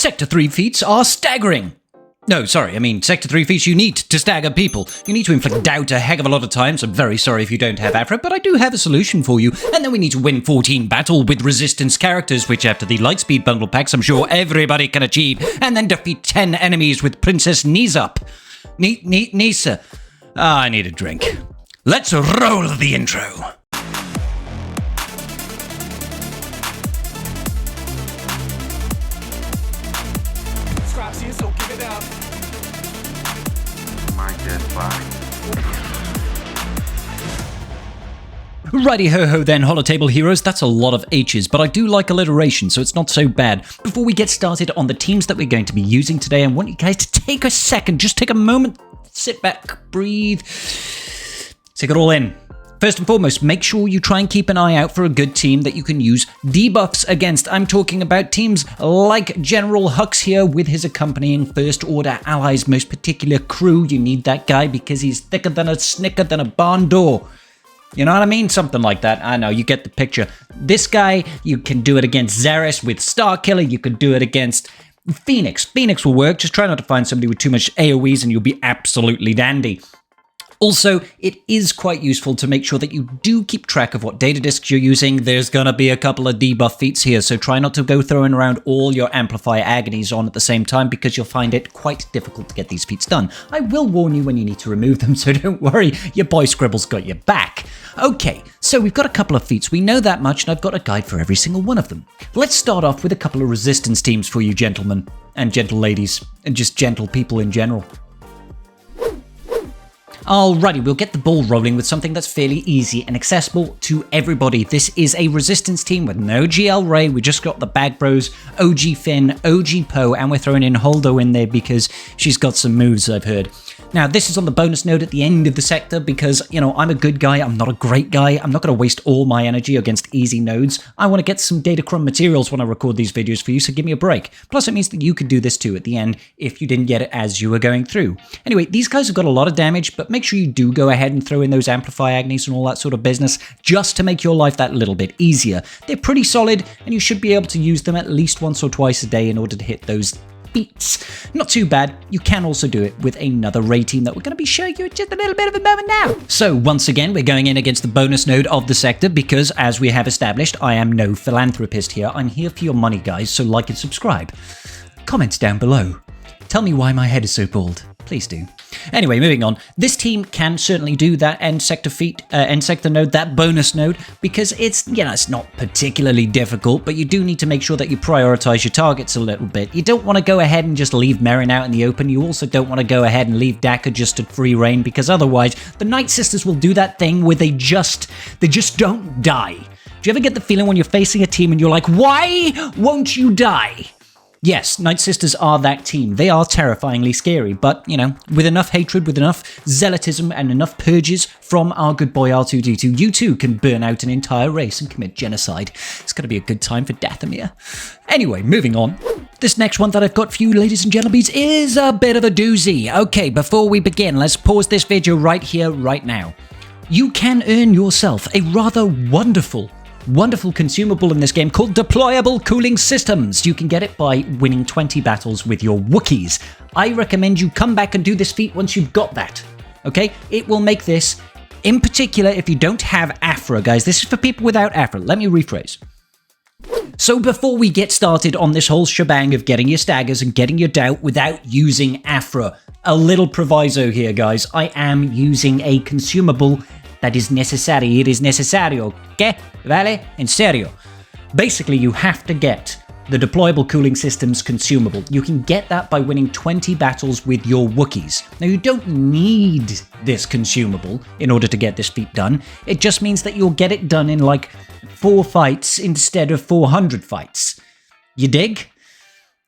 Sector 3 feats are staggering. No, sorry, I mean Sector 3 feats you need to stagger people. You need to inflict doubt a heck of a lot of times. I'm very sorry if you don't have Aphra, but I do have a solution for you. And then we need to win 14 battle with resistance characters, which after the Lightspeed bundle packs I'm sure everybody can achieve. And then defeat 10 enemies with Princess Kneesaa. Kneesaa. I need a drink. Let's roll the intro. Righty ho ho then, holotable heroes, that's a lot of H's, but I do like alliteration, so it's not so bad. Before we get started on the teams that we're going to be using today, I want you guys to take a second, just take a moment, sit back, breathe, take it all in. First and foremost, make sure you try and keep an eye out for a good team that you can use debuffs against. I'm talking about teams like General Hux here with his accompanying First Order allies, most particular crew. You need that guy because he's thicker than a snicker than a barn door. You know what I mean? Something like that. I know, you get the picture. This guy, you can do it against Xaereth with Starkiller. You could do it against Phoenix. Phoenix will work. Just try not to find somebody with too much AoEs and you'll be absolutely dandy. Also, it is quite useful to make sure that you do keep track of what data disks you're using. There's going to be a couple of debuff feats here, so try not to go throwing around all your Amplify Agonies on at the same time because you'll find it quite difficult to get these feats done. I will warn you when you need to remove them, so don't worry, your boy Scribble's got your back. Okay, so we've got a couple of feats. We know that much, and I've got a guide for every single one of them. Let's start off with a couple of resistance teams for you gentlemen, and gentle ladies, and just gentle people in general. Alrighty, we'll get the ball rolling with something that's fairly easy and accessible to everybody. This is a resistance team with no GL Ray. We just got the Bag Bros, OG Finn, OG Poe, and we're throwing in Holdo in there because she's got some moves, I've heard. Now, this is on the bonus node at the end of the sector because, you know, I'm a good guy, I'm not a great guy. I'm not going to waste all my energy against easy nodes. I want to get some Datacron materials when I record these videos for you, so give me a break. Plus, it means that you could do this too at the end if you didn't get it as you were going through. Anyway, these guys have got a lot of damage, but make sure you do go ahead and throw in those Amplify Agonies and all that sort of business just to make your life that little bit easier. They're pretty solid, and you should be able to use them at least once or twice a day in order to hit those beats. Not too bad. You can also do it with another Ray team that we're going to be showing you in just a little bit of a moment now. So once again, we're going in against the bonus node of the sector because, as we have established, I am no philanthropist here. I'm here for your money, guys, so like and subscribe. Comments down below. Tell me why my head is so bald. Please do. Anyway, moving on. This team can certainly do that end sector node, that bonus node, because it's, you know, it's not particularly difficult, but you do need to make sure that you prioritize your targets a little bit. You don't want to go ahead and just leave Merrin out in the open. You also don't want to go ahead and leave Daka just at free reign, because otherwise the Night Sisters will do that thing where they just don't die. Do you ever get the feeling when you're facing a team and you're like, why won't you die? Yes, Night Sisters are that team. They are terrifyingly scary, but, you know, with enough hatred, with enough zealotism, and enough purges from our good boy R2-D2, you too can burn out an entire race and commit genocide. It's going to be a good time for Dathomir. Anyway, moving on. This next one that I've got for you, ladies and gentlemen, is a bit of a doozy. Okay, before we begin, let's pause this video right here, right now. You can earn yourself a rather wonderful consumable in this game called Deployable Cooling Systems. You can get it by winning 20 battles with your Wookiees. I recommend you come back and do this feat once you've got that. Okay? It will make this, in particular, if you don't have Aphra, guys. This is for people without Aphra. Let me rephrase. So before we get started on this whole shebang of getting your staggers and getting your doubt without using Aphra, a little proviso here, guys. I am using a consumable that is necessary. It is necesario, okay? Vale? En serio. Basically, you have to get the Deployable Cooling Systems consumable. You can get that by winning 20 battles with your Wookiees. Now, you don't need this consumable in order to get this feat done. It just means that you'll get it done in like 4 fights instead of 400 fights. You dig?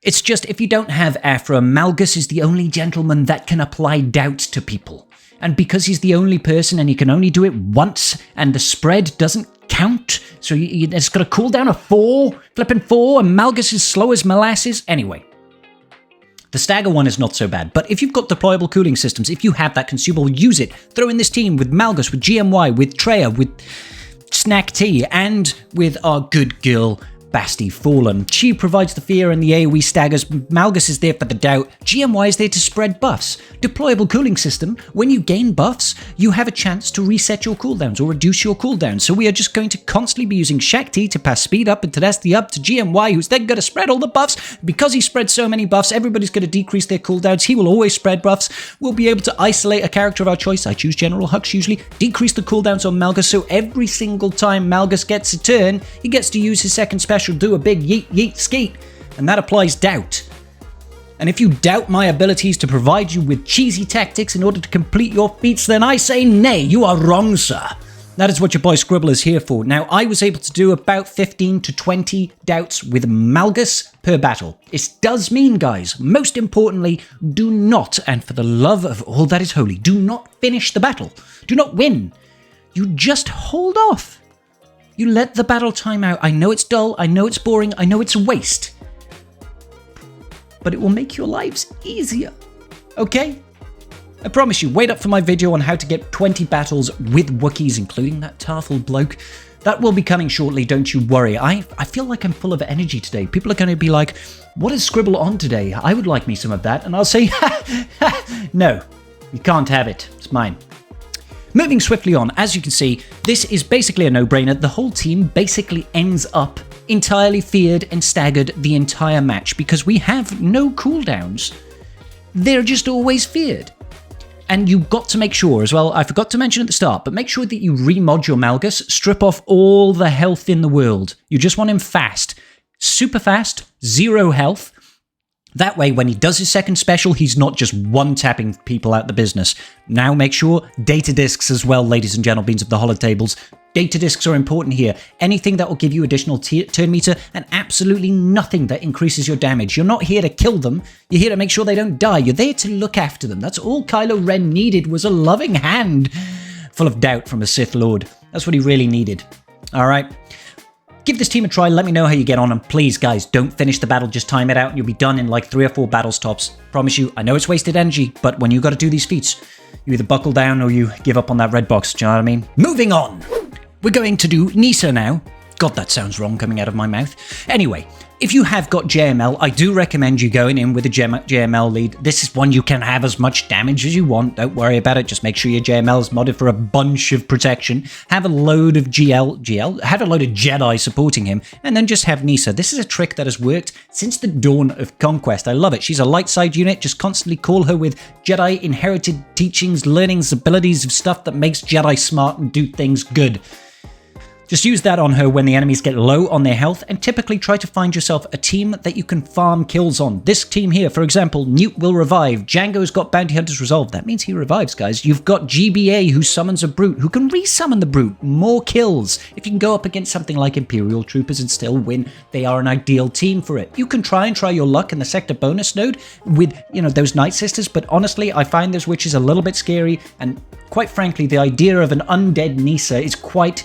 It's just, if you don't have Aphra, Malgus is the only gentleman that can apply doubt to people. And because he's the only person and he can only do it once and the spread doesn't count, so it's got a cooldown of 4, flipping 4, and Malgus is slow as molasses. Anyway, the stagger one is not so bad, but if you've got deployable cooling systems, if you have that consumable, use it. Throw in this team with Malgus, with GMY, with Treya, with Snack T, and with our good girl Basti Fallen. She provides the fear and the AoE staggers. Malgus is there for the doubt. GMY is there to spread buffs. Deployable cooling system. When you gain buffs, you have a chance to reset your cooldowns or reduce your cooldowns. So we are just going to constantly be using Shakti to pass speed up and Tedeschi up to GMY, who's then going to spread all the buffs. Because he spreads so many buffs, everybody's going to decrease their cooldowns. He will always spread buffs. We'll be able to isolate a character of our choice. I choose General Hux usually. Decrease the cooldowns on Malgus, so every single time Malgus gets a turn, he gets to use his second special, do a big yeet yeet skeet, and that applies doubt. And if you doubt my abilities to provide you with cheesy tactics in order to complete your feats, then I say nay, you are wrong, sir. That is what your boy Scribble is here for. Now, I was able to do about 15 to 20 doubts with Malgus per battle. It does mean, guys, most importantly, do not, and for the love of all that is holy, do not finish the battle. Do not win. You just hold off. You let the battle time out. I know it's dull, I know it's boring, I know it's a waste. But it will make your lives easier. Okay? I promise you, wait up for my video on how to get 20 battles with Wookiees, including that Tarful bloke. That will be coming shortly, don't you worry. I feel like I'm full of energy today. People are going to be like, what is Scribble on today? I would like me some of that. And I'll say, no, you can't have it. It's mine. Moving swiftly on, as you can see, this is basically a no-brainer. The whole team basically ends up entirely feared and staggered the entire match because we have no cooldowns. They're just always feared. And you've got to make sure as well, I forgot to mention at the start, but make sure that you remod your Malgus, strip off all the health in the world. You just want him fast. Super fast, 0 health. That way, when he does his second special, he's not just one-tapping people out the business. Now make sure data discs as well, ladies and gentlemen of the holotables. Data discs are important here. Anything that will give you additional turn meter and absolutely nothing that increases your damage. You're not here to kill them. You're here to make sure they don't die. You're there to look after them. That's all Kylo Ren needed was a loving hand full of doubt from a Sith Lord. That's what he really needed. All right. Give this team a try, let me know how you get on, and please, guys, don't finish the battle, just time it out, and you'll be done in like 3 or 4 battles tops. Promise you, I know it's wasted energy, but when you got to do these feats, you either buckle down or you give up on that red box, do you know what I mean? Moving on! We're going to do Kneesaa now. God, that sounds wrong coming out of my mouth. Anyway, if you have got JML, I do recommend you going in with a JML lead. This is one you can have as much damage as you want. Don't worry about it. Just make sure your JML is modded for a bunch of protection. Have a load of have a load of Jedi supporting him, and then just have Kneesaa. This is a trick that has worked since the dawn of Conquest. I love it. She's a light side unit. Just constantly call her with Jedi inherited teachings, learnings, abilities of stuff that makes Jedi smart and do things good. Just use that on her when the enemies get low on their health, and typically try to find yourself a team that you can farm kills on. This team here, for example, Newt will revive. Django's got Bounty Hunters resolved. That means he revives, guys. You've got GBA, who summons a Brute, who can resummon the Brute. More kills. If you can go up against something like Imperial Troopers and still win, they are an ideal team for it. You can try your luck in the sector bonus node with, those Night Sisters, but honestly, I find those witches a little bit scary, and quite frankly, the idea of an undead Kneesaa is quite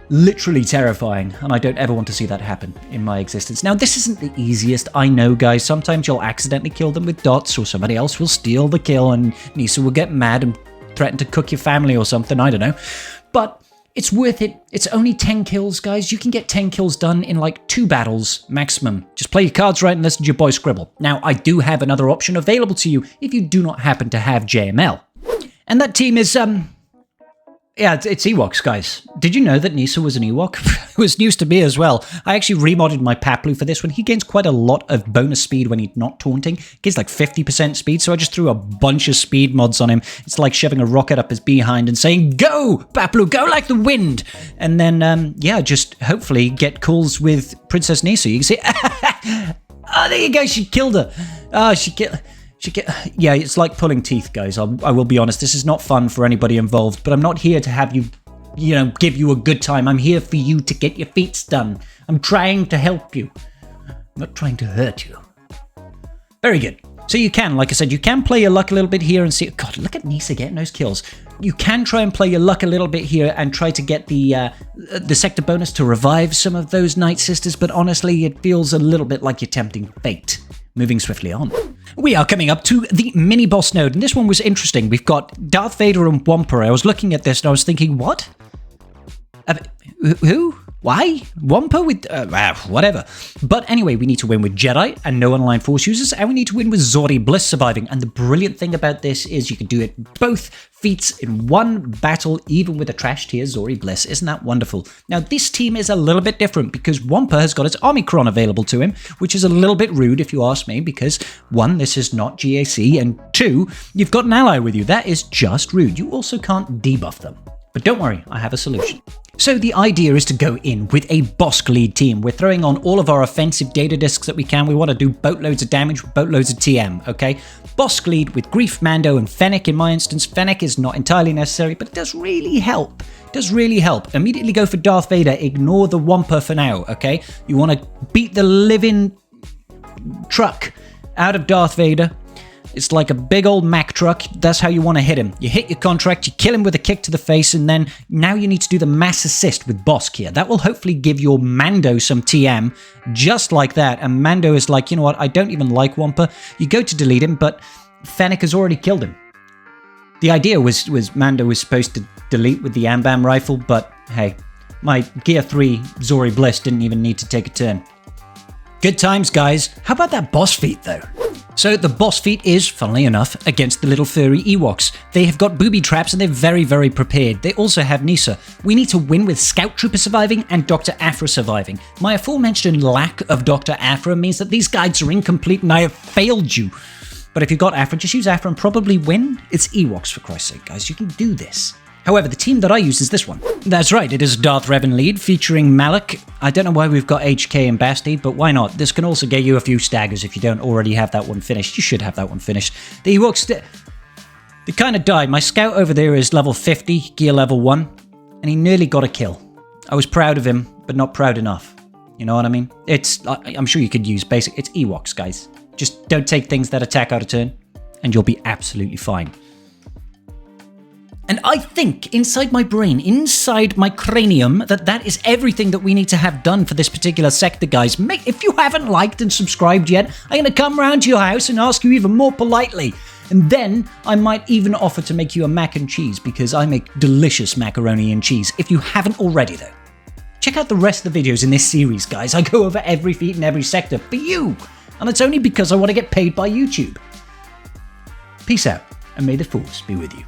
literally terrifying, and I don't ever want to see that happen in my existence. Now, this isn't the easiest, I know, guys. Sometimes you'll accidentally kill them with dots, or somebody else will steal the kill, and Kneesaa will get mad and threaten to cook your family or something, I don't know. But it's worth it. It's only 10 kills, guys. You can get 10 kills done in like 2 battles maximum. Just play your cards right and listen to your boy Scribble. Now, I do have another option available to you if you do not happen to have JML. And that team is, yeah, it's Ewoks, guys. Did you know that Kneesaa was an Ewok? It was news to me as well. I actually remodded my Paplu for this one. He gains quite a lot of bonus speed when he's not taunting. He gains like 50% speed, so I just threw a bunch of speed mods on him. It's like shoving a rocket up his behind and saying, "Go, Paplu, go like the wind!" And then, yeah, just hopefully get calls with Princess Kneesaa. You can see, oh, there you go, she killed her. Oh, yeah, it's like pulling teeth, guys. I will be honest. This is not fun for anybody involved, but I'm not here to have you, give you a good time. I'm here for you to get your feats done. I'm trying to help you. I'm not trying to hurt you. Very good. So you can, like I said, you can play your luck a little bit here and see. God, look at Kneesaa getting those kills. You can try and play your luck a little bit here and try to get the sector bonus to revive some of those Night Sisters, but honestly, it feels a little bit like you're tempting fate. Moving swiftly on. We are coming up to the mini-boss node, and this one was interesting. We've got Darth Vader and Wampa. I was looking at this and I was thinking, what? Who? Why? Wampa with... whatever. But anyway, we need to win with Jedi and no online Force users, and we need to win with Zori Bliss surviving. And the brilliant thing about this is you can do it both feats in one battle, even with a trash tier Zori Bliss. Isn't that wonderful? Now, this team is a little bit different because Wampa has got its Omicron available to him, which is a little bit rude if you ask me, because 1, this is not GAC, and 2, you've got an ally with you. That is just rude. You also can't debuff them. But don't worry, I have a solution. So the idea is to go in with a Bosk lead team. We're throwing on all of our offensive data discs that we can. We want to do boatloads of damage, boatloads of TM, okay? Bosk lead with Grief, Mando, and Fennec in my instance. Fennec is not entirely necessary, but it does really help. It does really help. Immediately go for Darth Vader. Ignore the Wampa for now, okay? You want to beat the living truck out of Darth Vader. It's like a big old Mack truck. That's how you want to hit him. You hit your contract, you kill him with a kick to the face, and then now you need to do the mass assist with Bosk here. That will hopefully give your Mando some TM, just like that. And Mando is like, you know what, I don't even like Wampa. You go to delete him, but Fennec has already killed him. The idea was Mando was supposed to delete with the Ambam rifle, but hey, my Gear 3 Zori Bliss didn't even need to take a turn. Good times, guys. How about that boss feat, though? So the boss feat is, funnily enough, against the little furry Ewoks. They have got booby traps and they're very, very prepared. They also have Kneesaa. We need to win with Scout Trooper surviving and Dr. Aphra surviving. My aforementioned lack of Dr. Aphra means that these guides are incomplete and I have failed you. But if you've got Aphra, just use Aphra and probably win. It's Ewoks, for Christ's sake, guys. You can do this. However, the team that I use is this one. That's right, it is Darth Revan lead, featuring Malak. I don't know why we've got HK and Basti, but why not? This can also get you a few staggers if you don't already have that one finished. You should have that one finished. The Ewoks, they kind of died. My scout over there is level 50, gear level 1, and he nearly got a kill. I was proud of him, but not proud enough. You know what I mean? I'm sure you could use basic, it's Ewoks, guys. Just don't take things that attack out of turn, and you'll be absolutely fine. And I think inside my brain, inside my cranium, that is everything that we need to have done for this particular sector, guys. If you haven't liked and subscribed yet, I'm going to come round to your house and ask you even more politely. And then I might even offer to make you a mac and cheese, because I make delicious macaroni and cheese, if you haven't already, though. Check out the rest of the videos in this series, guys. I go over every feat in every sector for you. And it's only because I want to get paid by YouTube. Peace out, and may the Force be with you.